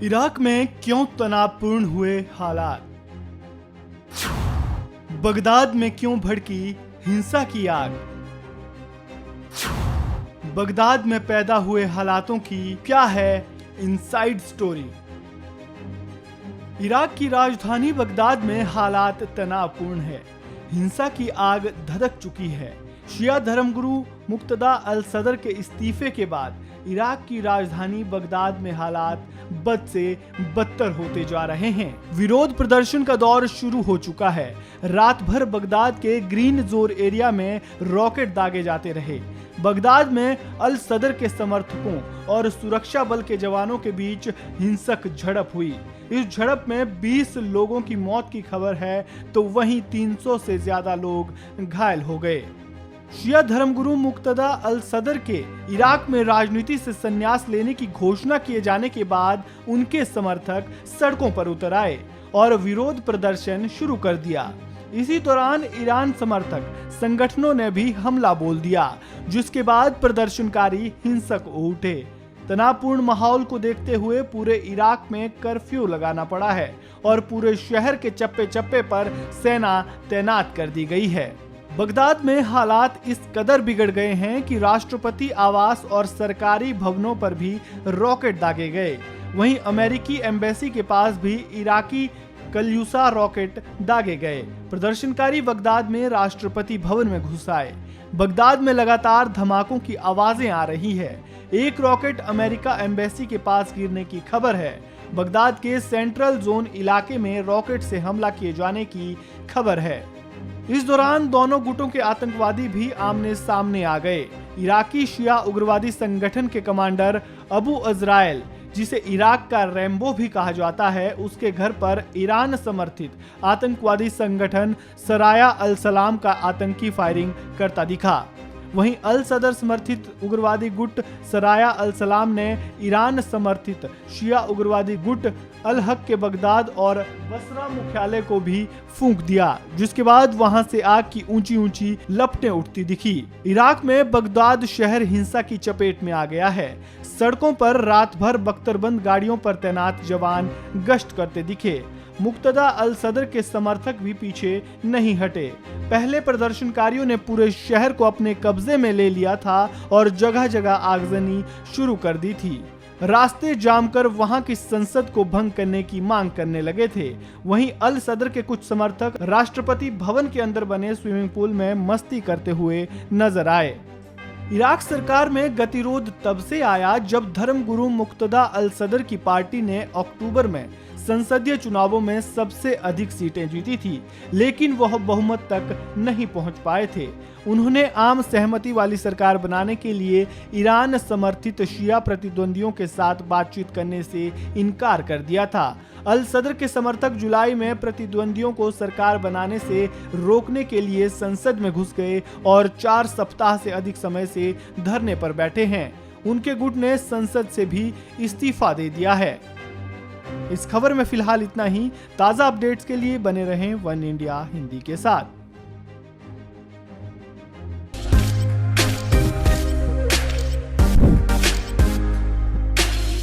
Iraq में क्यों तनावपूर्ण हुए हालात? बगदाद में क्यों भड़की हिंसा की आग? बगदाद में पैदा हुए हालातों की क्या है इनसाइड स्टोरी? इराक की राजधानी बगदाद में हालात तनावपूर्ण है। हिंसा की आग धधक चुकी है। शिया धर्मगुरु मुक्तदा अल सदर के इस्तीफे के बाद इराक की राजधानी बगदाद में हालात बद से बदतर होते जा रहे हैं। विरोध प्रदर्शन का दौर शुरू हो चुका है। रात भर बगदाद के ग्रीन जोन एरिया में रॉकेट दागे जाते रहे। बगदाद में अल सदर के समर्थकों और सुरक्षा बल के जवानों के बीच हिंसक झड़प हुई। इस झड़प में 20 लोगों की मौत की खबर है तो वहीं 300 से ज्यादा लोग घायल हो गए। शिया धर्मगुरु मुक्तदा अल सदर के इराक में राजनीति से संन्यास लेने की घोषणा किए जाने के बाद उनके समर्थक सड़कों पर उतर आए और विरोध प्रदर्शन शुरू कर दिया। इसी दौरान ईरान समर्थक संगठनों ने भी हमला बोल दिया, जिसके बाद प्रदर्शनकारी हिंसक हो उठे। तनावपूर्ण माहौल को देखते हुए पूरे इराक में कर्फ्यू लगाना पड़ा है और पूरे शहर के चप्पे चप्पे पर सेना तैनात कर दी गई है। बगदाद में हालात इस कदर बिगड़ गए हैं कि राष्ट्रपति आवास और सरकारी भवनों पर भी रॉकेट दागे गए। वहीं अमेरिकी एम्बेसी के पास भी इराकी कलयूसा रॉकेट दागे गए। प्रदर्शनकारी बगदाद में राष्ट्रपति भवन में घुस आए। बगदाद में लगातार धमाकों की आवाजें आ रही है। एक रॉकेट अमेरिका एम्बेसी के पास गिरने की खबर है। बगदाद के सेंट्रल जोन इलाके में रॉकेट से हमला किए जाने की खबर है। इस दौरान दोनों गुटों के आतंकवादी भी आमने सामने आ गए। इराकी शिया उग्रवादी संगठन के कमांडर अबू अजराइल, जिसे इराक का रैम्बो भी कहा जाता है, उसके घर पर ईरान समर्थित आतंकवादी संगठन सराया अल सलाम का आतंकी फायरिंग करता दिखा। वहीं अल सदर समर्थित उग्रवादी गुट सराया अल सलाम ने ईरान समर्थित शिया उग्रवादी गुट अल हक के बगदाद और बसरा मुख्यालय को भी फूंक दिया, जिसके बाद वहां से आग की ऊंची ऊंची लपटें उठती दिखी। इराक में बगदाद शहर हिंसा की चपेट में आ गया है। सड़कों पर रात भर बख्तरबंद गाड़ियों पर तैनात जवान गश्त करते दिखे। मुक्तदा अल सदर के समर्थक भी पीछे नहीं हटे। पहले प्रदर्शनकारियों ने पूरे शहर को अपने कब्जे में ले लिया था और जगह जगह आगजनी शुरू कर दी थी। रास्ते जाम कर वहां की संसद को भंग करने की मांग करने लगे थे। वहीं अल सदर के कुछ समर्थक राष्ट्रपति भवन के अंदर बने स्विमिंग पूल में मस्ती करते हुए नजर आए। इराक सरकार में गतिरोध तब से आया जब धर्मगुरु मुक्तदा अल सदर की पार्टी ने अक्टूबर में संसदीय चुनावों में सबसे अधिक सीटें जीती थी, लेकिन वह बहुमत तक नहीं पहुंच पाए थे। उन्होंने आम सहमति वाली सरकार बनाने के लिए ईरान समर्थित शिया प्रतिद्वंदियों के साथ बातचीत करने से इनकार कर दिया था। अल सदर के समर्थक जुलाई में प्रतिद्वंदियों को सरकार बनाने से रोकने के लिए संसद में घुस गए और 4 सप्ताह से अधिक समय से धरने पर बैठे हैं। उनके गुट ने संसद से भी इस्तीफा दे दिया है। इस खबर में फिलहाल इतना ही। ताजा अपडेट्स के लिए बने रहें वन इंडिया हिंदी के साथ।